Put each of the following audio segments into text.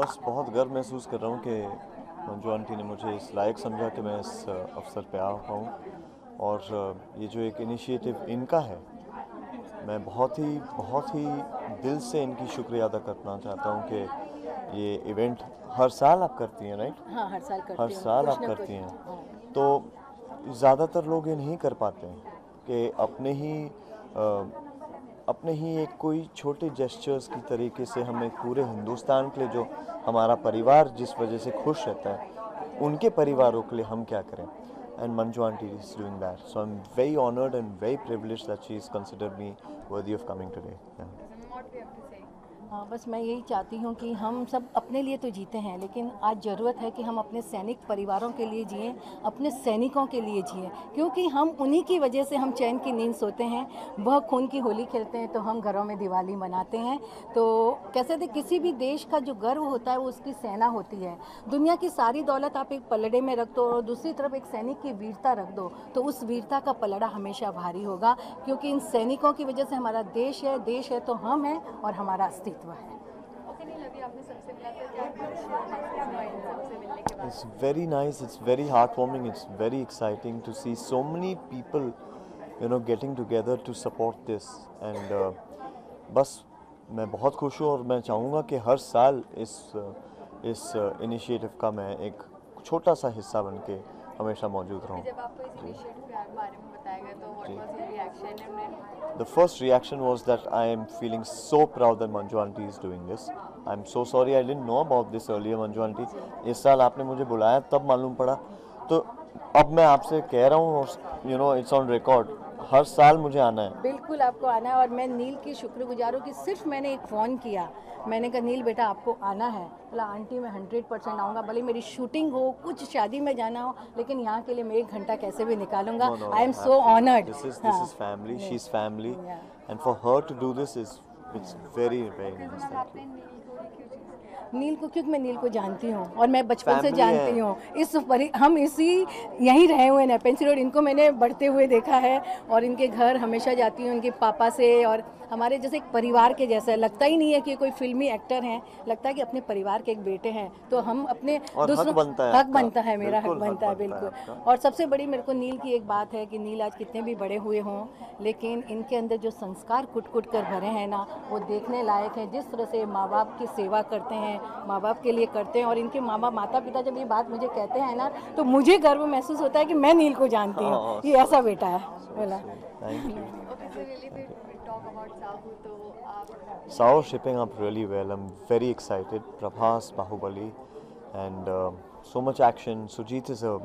बस बहुत गर्व महसूस कर रहा हूँ कि मंजू आंटी ने मुझे इस लायक समझा कि मैं इस अवसर पे आ पाऊँ। और ये जो एक इनिशिएटिव इनका है, मैं बहुत ही दिल से इनकी शुक्रिया अदा करना चाहता हूँ कि ये इवेंट हर साल आप करती हैं, राइट? हाँ, हर साल हर करती हूँ, साल कुछ आप ना करती कुछ। हैं। हाँ। तो ज़्यादातर लोग ये नहीं कर पाते हैं कि अपने ही एक कोई छोटे जेस्चर्स की तरीके से हम एक पूरे हिंदुस्तान के लिए, जो हमारा परिवार जिस वजह से खुश रहता है, उनके परिवारों के लिए हम क्या करें। And Manju auntie is doing that. So I'm very honored and very privileged that she's considered me worthy of coming today. Yeah. हाँ, बस मैं यही चाहती हूँ कि हम सब अपने लिए तो जीते हैं, लेकिन आज ज़रूरत है कि हम अपने सैनिक परिवारों के लिए जिएं, अपने सैनिकों के लिए जिएं, क्योंकि हम उन्हीं की वजह से हम चैन की नींद सोते हैं। वह खून की होली खेलते हैं तो हम घरों में दिवाली मनाते हैं। तो कैसे थे, किसी भी देश का जो गर्व होता है वो उसकी सेना होती है। दुनिया की सारी दौलत आप एक पलड़े में रख दो और दूसरी तरफ एक सैनिक की वीरता रख दो, तो उस वीरता का पलड़ा हमेशा भारी होगा, क्योंकि इन सैनिकों की वजह से हमारा देश है तो हम हैं और हमारा अस्तित्व है। It's very nice, it's very heartwarming, it's very exciting to see so many people, getting together to support this. And बस मैं बहुत खुश हूँ और मैं चाहूँगा कि हर साल इस इनिशिएटिव का मैं एक छोटा सा हिस्सा बन के हमेशा मौजूद रहूँ। जब आपको इस इनिशिएटिव के बारे में बताया गया तो what was your reaction? The first reaction was that I am feeling so proud that Manju aunty is doing this. I'm so sorry I didn't know about this earlier, Manju aunty. इस साल आपने मुझे बुलाया तब मालूम पड़ा। तो अब मैं आपसे कह रहा हूँ और it's on record, हर साल मुझे आना है। बिल्कुल आपको आना है। और मैं नील की शुक्रगुजार हूँ कि सिर्फ मैंने एक फ़ोन किया, मैंने कहा नील बेटा आपको आना है, बोला आंटी मैं 100% आऊँगा, भले मेरी शूटिंग हो, कुछ शादी में जाना हो, लेकिन यहाँ के लिए मैं 1 घंटा कैसे भी निकालूंगा। I am so honoured. This is family. She's family, and for her to do this it's very nice. Thank you. नील को, क्योंकि मैं नील को जानती हूँ और मैं बचपन से Family जानती है। हूँ। हम इसी यहीं रहे हुए हैं, पेंसिल रोड। इनको मैंने बढ़ते हुए देखा है और इनके घर हमेशा जाती हूँ उनके पापा से, और हमारे जैसे एक परिवार के जैसा लगता ही नहीं है कि कोई फिल्मी एक्टर हैं, लगता है कि अपने परिवार के एक बेटे हैं। तो हम अपने और दूसरों हक बनता है मेरा, हक बिल्कुल बनता है, बिल्कुल। और सबसे बड़ी मेरे को नील की एक बात है कि नील आज कितने भी बड़े हुए हों, लेकिन इनके अंदर जो संस्कार कुट कुट कर भरे हैं ना, वो देखने लायक है। जिस तरह से माँ बाप की सेवा करते हैं, माँ बाप के लिए करते हैं, और इनके माता पिता जब ये बात मुझे कहते हैं ना, तो मुझे गर्व महसूस होता है कि मैं नील को जानती हूँ, ये ऐसा बेटा है। बोला Saur shipping up really well. I'm very excited. Prabhas, Bahubali, and so much action. Sujit is a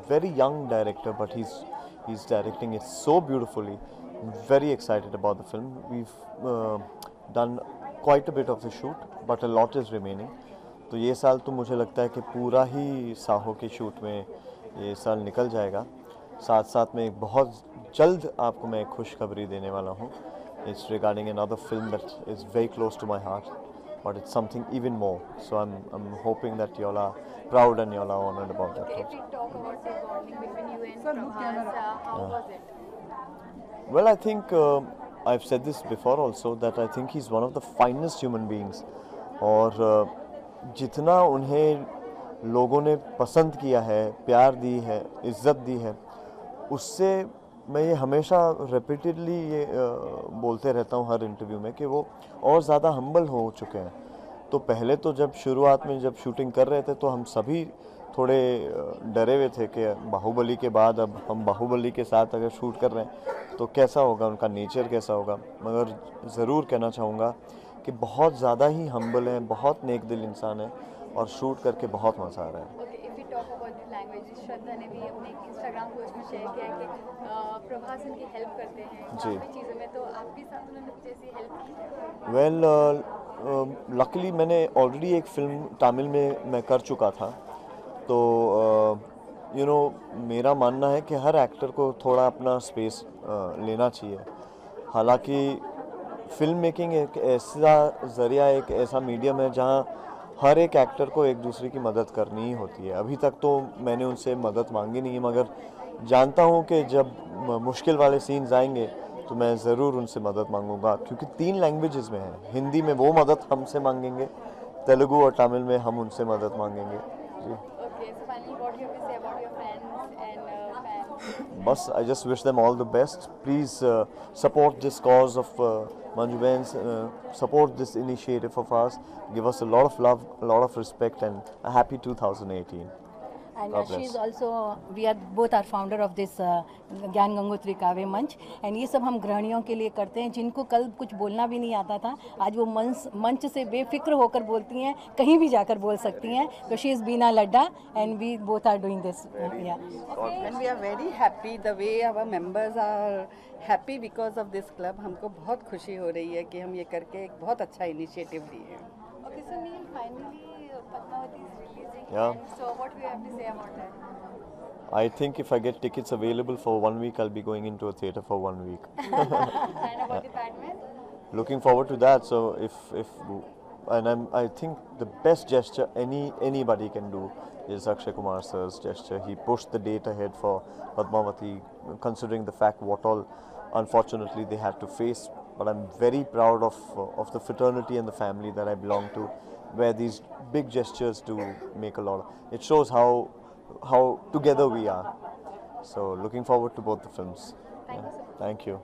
very young director, but he's directing it so beautifully. I'm very excited about the film. We've done quite a bit of the shoot, but a lot is remaining. तो ये साल तो मुझे लगता है कि पूरा ही साहो के शूट में ये साल निकल जाएगा। साथ साथ में एक बहुत जल्द आपको मैं एक खुशखबरी देने वाला हूँ। It's regarding another film that is very close to my heart, but it's something even more. So I'm hoping that y'all are proud and y'all are honored about that. If we talk about the bonding between you and Prabhas, how was it? Well, I think I've said this before also, that I think he's one of the finest human beings. और जितना उन्हें लोगों ने पसंद किया है, प्यार दी है, इज़्ज़त दी है, उससे मैं ये हमेशा रिपीटेडली ये बोलते रहता हूँ हर इंटरव्यू में कि वो और ज़्यादा हम्बल हो चुके हैं। तो पहले तो जब शुरुआत में जब शूटिंग कर रहे थे तो हम सभी थोड़े डरे हुए थे कि बाहुबली के बाद अब हम बाहुबली के साथ अगर शूट कर रहे हैं तो कैसा होगा, उनका नेचर कैसा होगा। मगर ज़रूर कहना चाहूँगा कि बहुत ज़्यादा ही हम्बल हैं, बहुत नेक दिल इंसान है और शूट करके बहुत मज़ा आ रहा है। श्रद्धा ने भी अपने इंस्टाग्राम पोस्ट में शेयर किया कि प्रभास उनकी हेल्प करते हैं काफ़ी चीज़ों में, तो आपके साथ उन्होंने कुछ ऐसी हेल्प की? वेल लकीली मैंने ऑलरेडी एक फ़िल्म तमिल में मैं कर चुका था, तो मेरा मानना है कि हर एक्टर को थोड़ा अपना स्पेस लेना चाहिए। हालांकि फ़िल्म मेकिंग एक ऐसा ज़रिया, एक ऐसा मीडियम है जहां हर एक एक्टर को एक दूसरे की मदद करनी ही होती है। अभी तक तो मैंने उनसे मदद मांगी नहीं है, मगर जानता हूं कि जब मुश्किल वाले सीन्स आएंगे तो मैं ज़रूर उनसे मदद मांगूंगा, क्योंकि 3 लैंग्वेजेस में है। हिंदी में वो मदद हमसे मांगेंगे, तेलुगु और तमिल में हम उनसे मदद मांगेंगे जी। Okay, so finally, what you have to say about your friends and fans? बस I just wish them all the best. Please support this cause of Manju Ben's, support this initiative of ours. Give us a lot of love, a lot of respect, and a happy 2018. And God she is bless. also, we are both are founder of this ज्ञान गंगोत्री काव्य मंच, and ये सब हम गृहिणियों के लिए करते हैं जिनको कल कुछ बोलना भी नहीं आता था, आज वो मंच से बेफिक्र होकर बोलती हैं, कहीं भी जाकर बोल सकती हैं. तो she is Bina Ladda and we both are doing this. And we are very happy the way our members are happy because of this club. हमको बहुत खुशी हो रही है कि हम ये करके एक बहुत अच्छा इनिशिएटिव लिए हैं. Okay, so Neil, finally, Padmavati is releasing. Yeah. And so what do you have to say about that? I think if I get tickets available for 1 week, I'll be going into a theatre for 1 week. And about the Padman? Looking forward to that. So I think the best gesture anybody can do is Akshay Kumar sir's gesture. He pushed the date ahead for Padmavati, considering the fact what all unfortunately they had to face. But I'm very proud of the fraternity and the family that I belong to, where these big gestures do make a lot. It shows how together we are. So looking forward to both the films. Thank you so much. Thank you.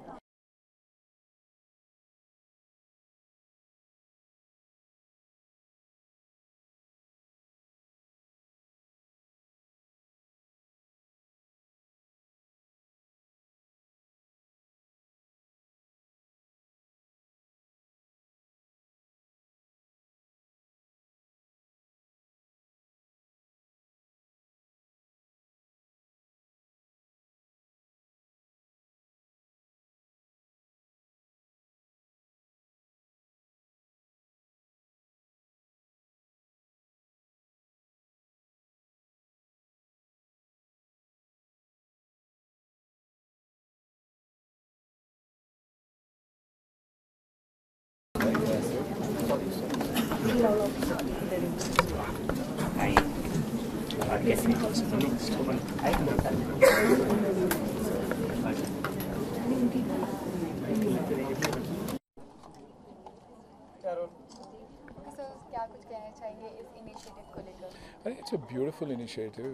So क्या कुछ कहना चाहेंगे इस initiative को लेकर? It's a beautiful initiative.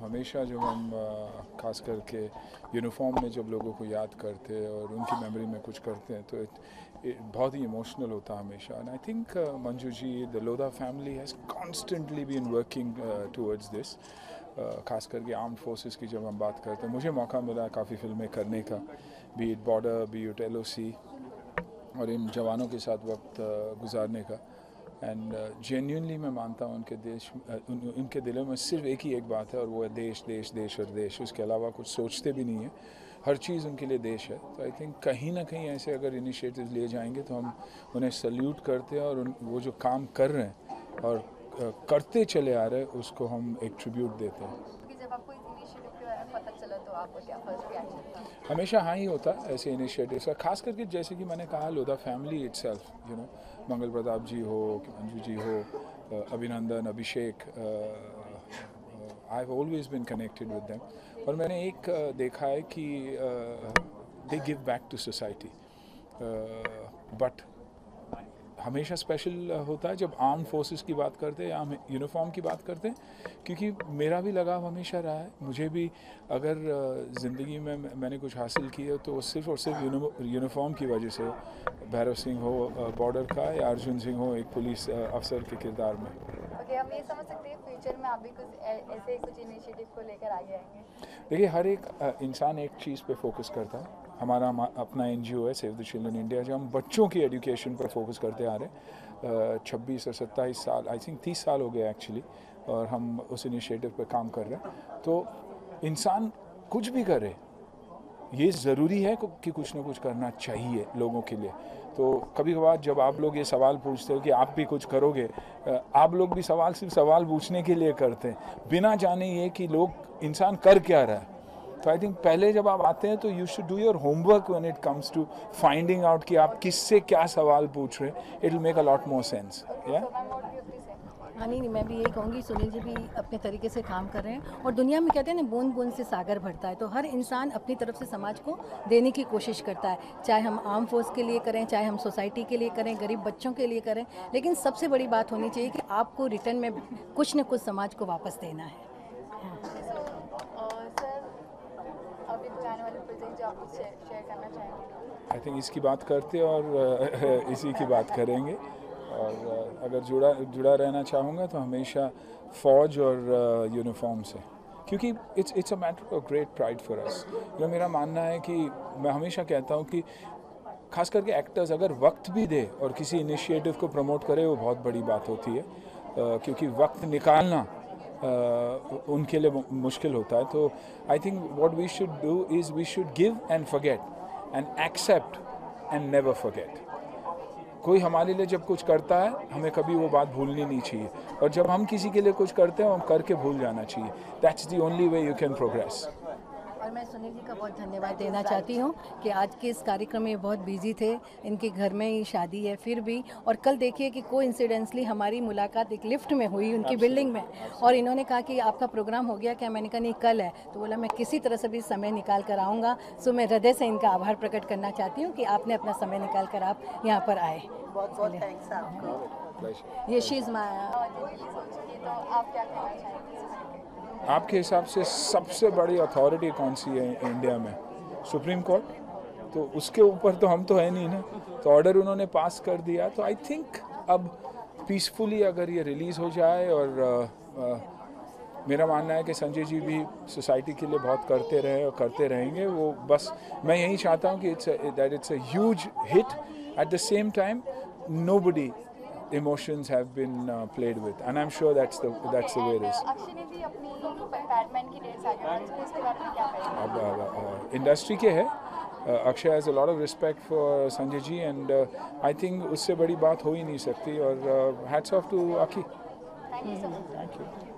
हमेशा जब हम खास करके यूनिफॉर्म में जब लोगों को याद करते हैं और उनकी मेमोरी में कुछ करते हैं तो बहुत ही इमोशनल होता है हमेशा. And I think Manju ji, the Lodha family has constantly been working towards this. खास करके आर्म्ड फोर्सेस की जब हम बात करते हैं, मुझे मौका मिला काफ़ी फिल्में करने का, B it border, B it LOC, और इन जवानों के साथ वक्त गुजारने का. एंड जेन्युइनली मैं मानता हूँ उनके दिलों में सिर्फ एक ही एक बात है, और वो है देश देश देश और देश. उसके अलावा कुछ सोचते भी नहीं है, हर चीज़ उनके लिए देश है. तो आई थिंक कहीं ना कहीं ऐसे अगर इनिशिएटिव लिए जाएंगे तो हम उन्हें सल्यूट करते हैं, और वो जो काम कर रहे हैं और करते चले आ रहे हैं उसको हम एक ट्रिब्यूट देते हैं. जब आपको इस इनिशिएटिव के बारे में पता चला तो आपका क्या फर्स्ट रिएक्शन था? हमेशा हाँ ही होता है ऐसे इनिशिएटिव्स का, खास करके जैसे कि मैंने कहा लोधा फैमिली इटसेल्फ, मंगल प्रताप जी हो, मंजू जी हो, Abhinandan, Abhishek, I have always been connected with them. और मैंने एक देखा है कि they give back to society. But हमेशा स्पेशल होता है जब आर्म फोर्सेस की बात करते हैं या हम यूनिफॉर्म की बात करते हैं, क्योंकि मेरा भी लगाव हमेशा रहा है. मुझे भी अगर ज़िंदगी में मैंने कुछ हासिल किया तो सिर्फ और सिर्फ यूनिफॉर्म की वजह से, भैरव सिंह हो बॉर्डर का, या अर्जुन सिंह हो एक पुलिस अफसर के किरदार में. ओके, हम ये समझ सकते हैं फ्यूचर में आप भी कुछ ऐसे कुछ इनिशिएटिव को लेकर आगे आएंगे? देखिए, हर एक इंसान एक चीज़ पे फोकस करता है. हमारा अपना NGO है सेव द चिल्ड्रन इंडिया, जो हम बच्चों की एजुकेशन पर फोकस करते आ रहे हैं. 26 और 27 साल, आई थिंक 30 साल हो गए एक्चुअली, और हम उस इनिशिएटिव पे काम कर रहे हैं. तो इंसान कुछ भी करे, ये ज़रूरी है कि कुछ ना कुछ करना चाहिए लोगों के लिए. तो कभी कभार जब आप लोग ये सवाल पूछते हो कि आप भी कुछ करोगे, आप लोग भी सवाल सिर्फ सवाल पूछने के लिए करते हैं, बिना जाने ये कि लोग इंसान कर क्या रहा है. तो आई थिंक पहले जब आप आते हैं तो you should do your homework when it comes to finding out कि आप किससे क्या सवाल पूछ रहे हैं. It will make a lot more sense. या हाँ नहीं, मैं भी यही कहूँगी, सुनील जी भी अपने तरीके से काम कर रहे हैं और दुनिया में कहते हैं ना, बूंद बूंद से सागर भरता है, तो हर इंसान अपनी तरफ से समाज को देने की कोशिश करता है, चाहे हम आर्म फोर्स के लिए करें, चाहे हम सोसाइटी के लिए करें, गरीब बच्चों के लिए करें, लेकिन सबसे बड़ी बात होनी चाहिए कि आपको रिटर्न में कुछ न कुछ समाज को वापस देना है। सर, अभी तो आने वाले प्रोजेक्ट जो आप शेयर करना चाहेंगे? आई थिंक इसकी बात करते और इसी की बात करेंगे, और अगर जुड़ा रहना चाहूँगा तो हमेशा फ़ौज और यूनिफॉर्म से, क्योंकि it's a matter of great pride for us. जो मेरा मानना है कि मैं हमेशा कहता हूँ कि खास करके एक्टर्स अगर वक्त भी दे और किसी इनिशिएटिव को प्रमोट करे, वो बहुत बड़ी बात होती है, क्योंकि वक्त निकालना उनके लिए मुश्किल होता है। तो I think what we should do is we should give and forget and accept and never forget. कोई हमारे लिए जब कुछ करता है, हमें कभी वो बात भूलनी नहीं चाहिए, और जब हम किसी के लिए कुछ करते हैं, हम करके भूल जाना चाहिए। That's the only way you can progress. और मैं सुनील जी का बहुत धन्यवाद देना चाहती हूँ कि आज के इस कार्यक्रम में बहुत बिजी थे, इनके घर में ही शादी है फिर भी, और कल देखिए कि कोइंसिडेंटली हमारी मुलाकात एक लिफ्ट में हुई उनकी बिल्डिंग में, और इन्होंने कहा कि आपका प्रोग्राम हो गया क्या? मैंने कहा नहीं, कल है। तो बोला मैं किसी तरह से भी समय निकाल कर आऊँगा। सो मैं हृदय से इनका आभार प्रकट करना चाहती हूँ कि आपने अपना समय निकाल कर आप यहाँ पर आए। बहुत बहुत थैंक्स आपको। ये शीज़ तो आप क्या कहना चाहेंगे? आपके हिसाब से सबसे बड़ी अथॉरिटी कौन सी है इंडिया में? Supreme court. तो उसके ऊपर तो हम तो है नहीं ना, तो ऑर्डर उन्होंने पास कर दिया। तो आई थिंक अब पीसफुली अगर ये रिलीज़ हो जाए, और मेरा मानना है कि संजय जी भी सोसाइटी के लिए बहुत करते रहे और करते रहेंगे। वो बस मैं यही चाहता हूँ कि it's a huge hit. At the same time nobody emotions have been played with, and I'm sure that's the way it is. Akshay ने भी अपनी बैटमैन की डेट्स आ गई, तो उसके बारे में क्या कहेंगे? अब इंडस्ट्री के है, Akshay has a lot of respect for Sanjay ji, and I think उससे बड़ी बात हो ही नहीं सकती। और hats off to Akhi. Thank you so much. Thank you.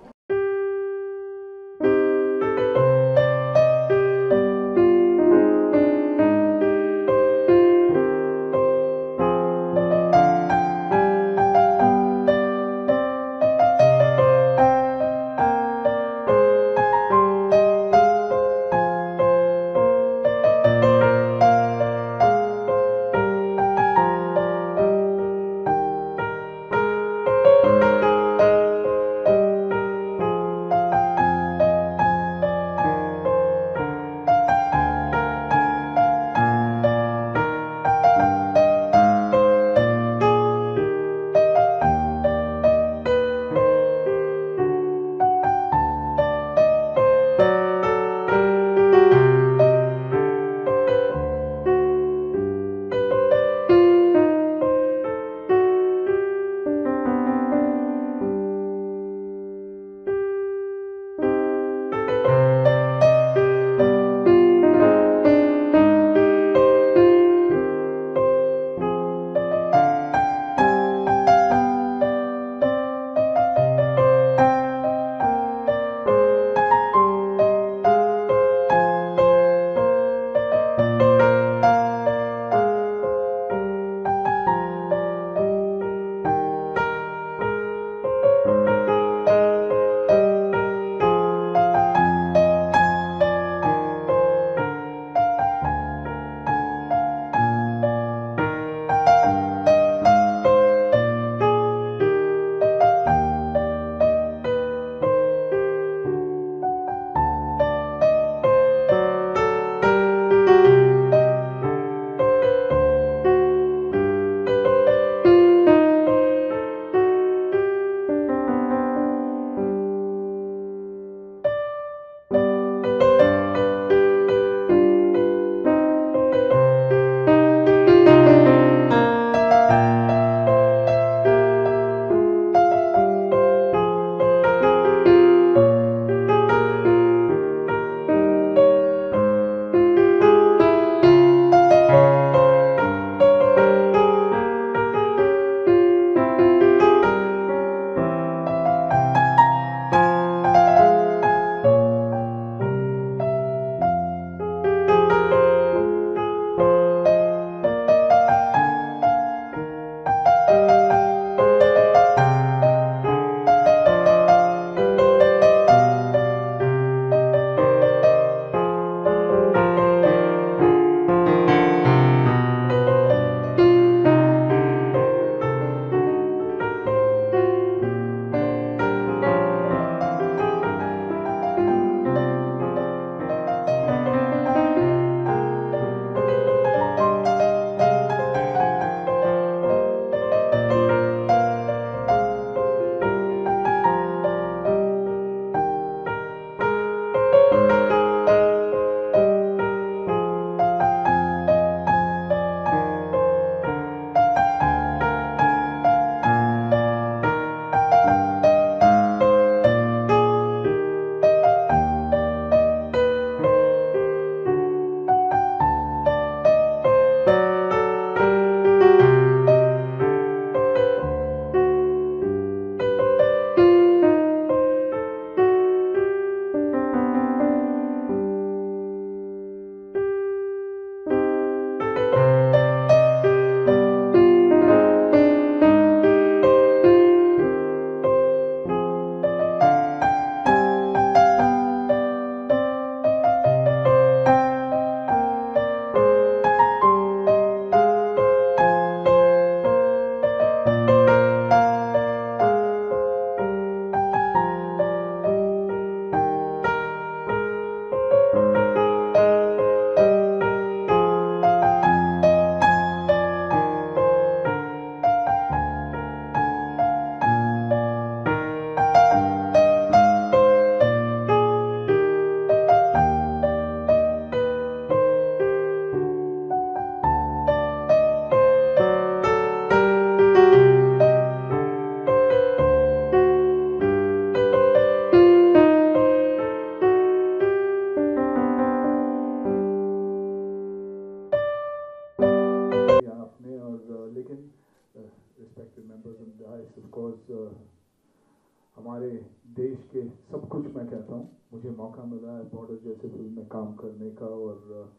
हमारे देश के सब कुछ मैं कहता हूँ। मुझे मौका मिला है बॉर्डर जैसे फिल्म में काम करने का, और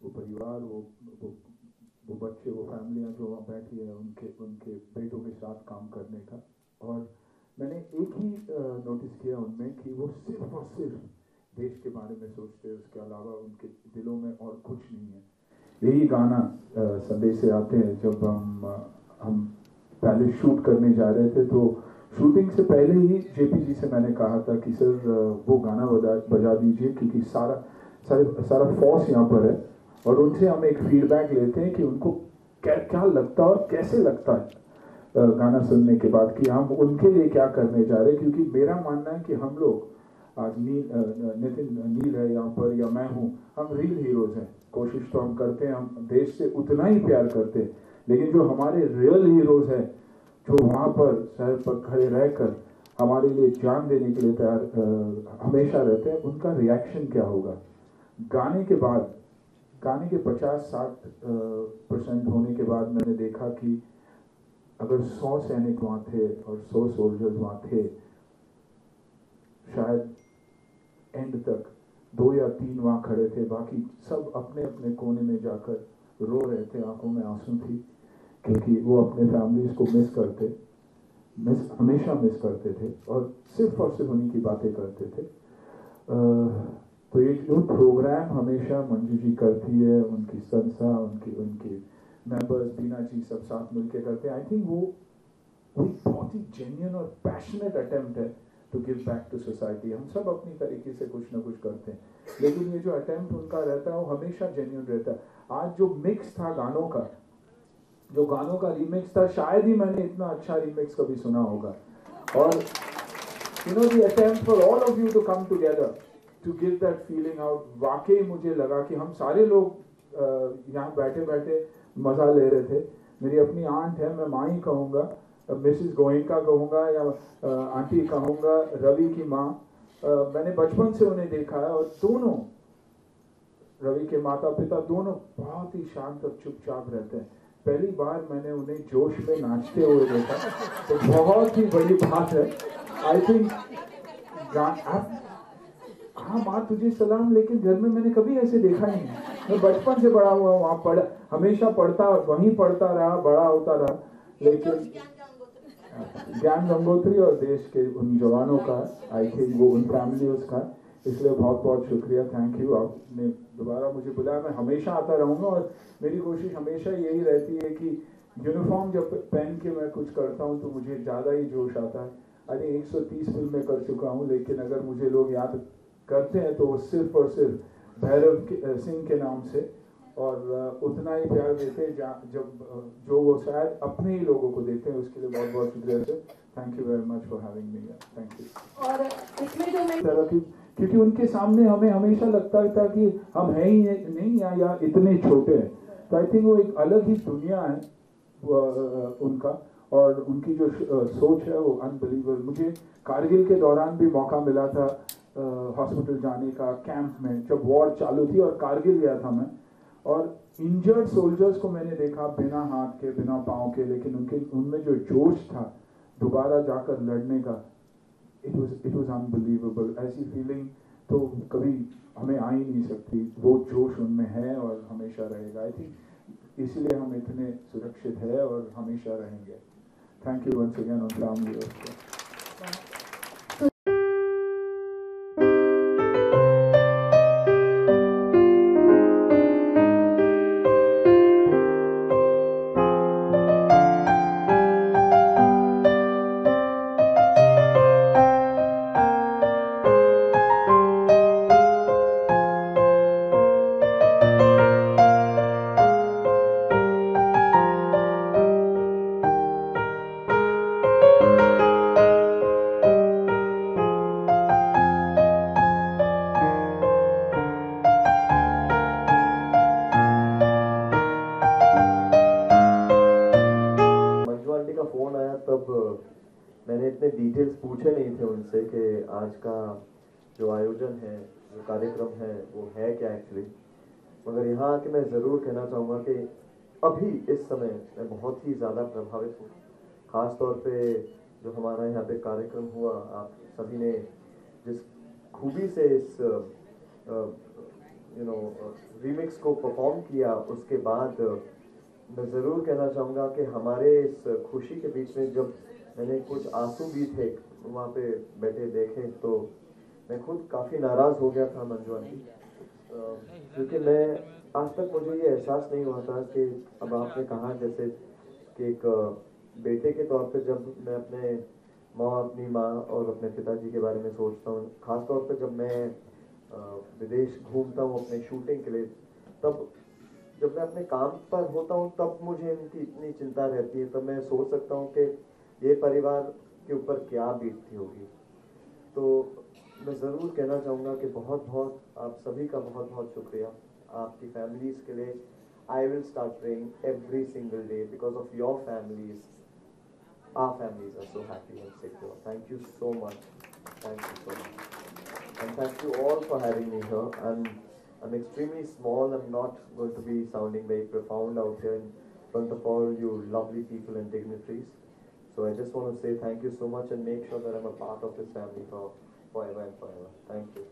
वो परिवार, वो बच्चे, वो फैमिलियाँ जो वहाँ बैठी है, उनके बेटों के साथ काम करने का। और मैंने एक ही नोटिस किया उनमें कि वो सिर्फ और सिर्फ देश के बारे में सोचते हैं, उसके अलावा उनके दिलों में और कुछ नहीं है। यही गाना संदेश से आते हैं। जब हम पहले शूट करने जा रहे थे तो शूटिंग से पहले ही जेपी जी से मैंने कहा था कि सर वो गाना बजा दीजिए, क्योंकि सारा फोर्स यहाँ पर है, और उनसे हम एक फीडबैक लेते हैं कि उनको क्या लगता है और कैसे लगता है गाना सुनने के बाद, कि हम उनके लिए क्या करने जा रहे हैं। क्योंकि मेरा मानना है कि हम लोग आज नील है यहाँ पर या मैं हूँ, हम रियल हीरोज हैं। कोशिश तो हम करते हैं, हम देश से उतना ही प्यार करते हैं, लेकिन जो हमारे रियल हीरोज हैं, जो वहाँ पर शहर पर खड़े रहकर हमारे लिए जान देने के लिए तैयार हमेशा रहते हैं, उनका रिएक्शन क्या होगा। गाने के बाद, गाने के 50-60% होने के बाद मैंने देखा कि अगर 100 सैनिक वहाँ थे और 100 सोल्जर्स वहाँ थे, शायद एंड तक 2 या 3 वहाँ खड़े थे, बाकी सब अपने अपने कोने में जाकर रो रहे थे, आंखों में आंसू थी, क्योंकि वो अपने फैमिलीज को हमेशा मिस करते थे, और सिर्फ उन्हीं की बातें करते थे। तो ये जो प्रोग्राम हमेशा मंजू जी करती है, उनकी संस्था, उनके मेंबर्स, बीना जी सब साथ मिलकर करते हैं। आई थिंक वो बहुत ही जेन्युइन और पैशनेट अटेम्प्ट है to give back to society. हम सब अपनी तरीके से कुछ ना कुछ करते हैं, लेकिन ये जो अटेम्प्ट उनका रहता है वो हमेशा जेन्युइन रहता है। आज जो मिक्स था गानों का रीमिक्स था, शायद ही मैंने इतना अच्छा रीमिक्स कभी सुना होगा। और you know the attempt for all of you to come together to give that feeling out, वाकई मुझे लगा कि हम सारे लोग यहाँ बैठे बैठे मजा ले रहे थे। मेरी अपनी आंट है, मैं माँ ही कहूँगा, मिसेस गोयनका कहूँगा या आंटी कहूँगा, रवि की माँ। मैंने बचपन से उन्हें देखा है, और दोनों रवि के माता पिता दोनों बहुत ही शांत और चुपचाप रहते हैं। पहली बार मैंने उन्हें जोश में नाचते हुए देखा, तो बहुत ही बड़ी बात है। आई थिंक हाँ माँ तुझे सलाम, लेकिन घर में मैंने कभी ऐसे देखा ही नहीं। मैं बचपन से बड़ा हुआ वहाँ हमेशा वहीं पढ़ता रहा, बड़ा होता रहा, लेकिन ज्ञान गंगोत्री और देश के उन जवानों का, आई थिंक वो उन फैमिलीज का, इसलिए बहुत बहुत शुक्रिया, थैंक यू। आपने दोबारा मुझे बुलाया, मैं हमेशा आता रहूँगा, और मेरी कोशिश हमेशा यही रहती है कि यूनिफॉर्म जब पहन के मैं कुछ करता हूँ तो मुझे ज़्यादा ही जोश आता है। अरे 130 फिल्में कर चुका हूँ, लेकिन अगर मुझे लोग याद करते हैं तो वो सिर्फ और सिर्फ भैरव सिंह के नाम से, और उतना ही प्यार देते हैं जब जो वो शायद अपने ही लोगों को देते हैं। उसके लिए बहुत बहुत शुक्रिया sir, thank you very much for having me, thank you. और इसमें जो मैं क्योंकि उनके सामने हमें हमेशा लगता था कि हम हैं ही नहीं या इतने छोटे हैं, तो आई थिंक वो एक अलग ही दुनिया है उनका, और उनकी जो सोच है वो अनबिलीवेबल। मुझे कारगिल के दौरान भी मौका मिला था हॉस्पिटल जाने का, कैंप में जब वॉर चालू थी, और कारगिल गया था मैं, और इंजर्ड सोल्जर्स को मैंने देखा बिना हाथ के, बिना पाँव के, लेकिन उनमें जो जोश था दोबारा जाकर लड़ने का, इट वाज अनबिलीवेबल। ऐसी फीलिंग तो कभी हमें आ ही नहीं सकती, वो जोश उनमें है और हमेशा रहेगा। आई थिंक इसलिए हम इतने सुरक्षित है और हमेशा रहेंगे। Thank you once again on family. मैंने इतने डिटेल्स पूछे नहीं थे उनसे कि आज का जो आयोजन है, जो कार्यक्रम है, वो है क्या एक्चुअली। मगर यहाँ आके मैं ज़रूर कहना चाहूँगा कि अभी इस समय मैं बहुत ही ज़्यादा प्रभावित हूँ, ख़ास तौर पे जो हमारा यहाँ पे कार्यक्रम हुआ, आप सभी ने जिस खूबी से इस रीमिक्स को परफॉर्म किया, उसके बाद मैं ज़रूर कहना चाहूँगा कि हमारे इस खुशी के बीच में जब मैंने कुछ आंसू भी थे वहाँ पे बैठे देखे, तो मैं खुद काफ़ी नाराज़ हो गया था मंजू आंटी, क्योंकि मैं आज तक मुझे ये एहसास नहीं हुआ था कि अब आपने कहा जैसे कि एक बेटे के तौर पे जब मैं अपनी माँ और अपने पिताजी के बारे में सोचता हूँ, ख़ास तौर पे जब मैं विदेश घूमता हूँ अपने शूटिंग के लिए, तब जब मैं अपने काम पर होता हूँ तब मुझे इनकी इतनी चिंता रहती है, तब मैं सोच सकता हूँ कि ये परिवार के ऊपर क्या बीतती होगी। तो मैं ज़रूर कहना चाहूँगा कि बहुत बहुत आप सभी का बहुत बहुत शुक्रिया आपकी फैमिलीज़ के लिए। I will start praying every single day because of your families. Our families are so happy and secure. Thank you so much. Thank you so much. And thank you all for having me here. I'm extremely small. I'm not going to be sounding very profound out here in front of all you lovely people and dignitaries. So I just want to say thank you so much and make sure that I'm a part of this family for forever and forever. Thank you.